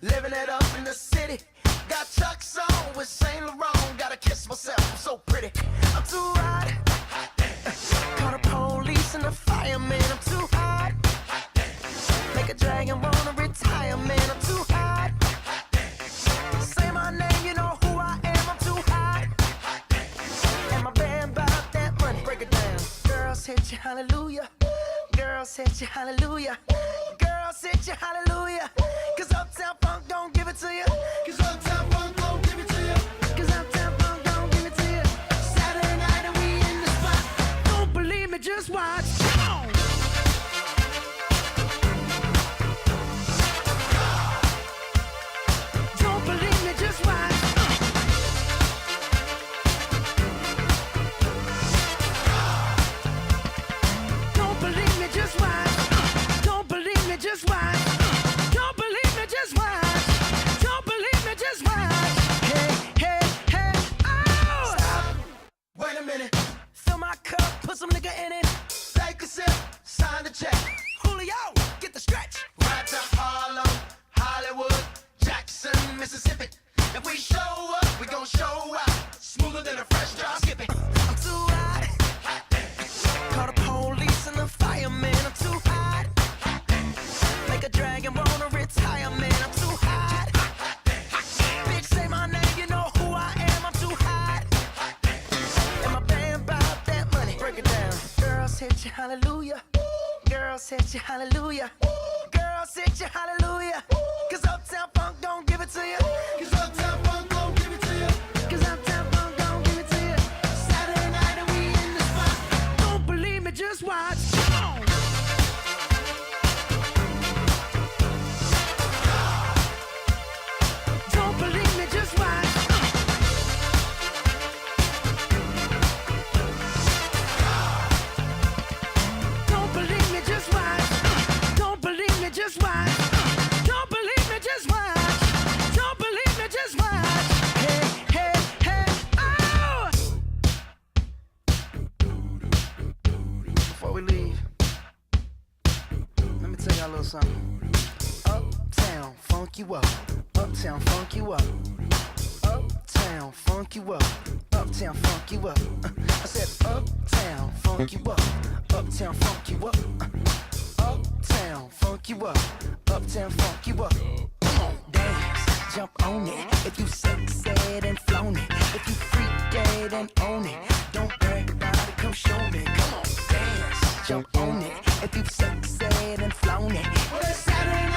living it up in the city. Got Chuck's on with Saint Laurent. Gotta kiss myself, I'm so pretty. I'm too hot. Call the police and the fireman. I'm too hot. Make a dragon wanna retire, man. I'm too hot. Say my name, you know who I am. I'm too hot. And my band bought that money. Break it down. Girls hit you, hallelujah. Girls hit you, hallelujah. Girls hit you, hallelujah. Cause Uptown Funk don't give it to you. Cause Uptown Funk don't give it to you. Cause Uptown Funk don't give it to you. Saturday night and we in the spot. Don't believe me, just watch. Come on. Don't believe me, just watch. Don't believe me, just watch. Don't believe me, just watch. Don't believe me, just watch. Don't believe me, just watch. Hey, hey, hey, oh! Stop. Wait a minute. Fill my cup, put some nigga in it. Take a sip, sign the check. Julio, get the stretch. Right to Harlem, Hollywood, Jackson, Mississippi. If we show up, we gon' show out. Smoother than a fresh drop skipping. I'm too hot. Call the police and the fireman. I'm too hot. Make a dragon wanna retire, man. I'm too hot. Bitch, say my name, you know who I am. I'm too hot. And my band bought that money. Break it down. Girls hit you, hallelujah. Girls hit you, hallelujah. Girls hit you, hallelujah. Cause Uptown Funk don't give it to you. Cause Uptown Funk don't give it to you. Cause Uptown Funk don't give it to you. Saturday night and we in the spot. Don't believe me, just watch. Come on. Don't believe me, just watch. Don't believe me, just watch. Don't believe me, just watch. Don't believe me, just watch. Don't believe me, just watch. Hey, hey, hey, oh! Before we leave, let me tell y'all a little something. Uptown, funk you up. Uptown, funk you up. Uptown, funk you up. Uptown, funk you up. I said uptown, funk you up. Uptown, funk you up. Uptown, funk you up. Uptown, funk you up. Come on, dance, jump on it. If you sexed and flown it. If you freak dead and own it. Don't brag about it, come show me. Come on, dance, jump on it. If you sexed and flown it. Well, it's Saturday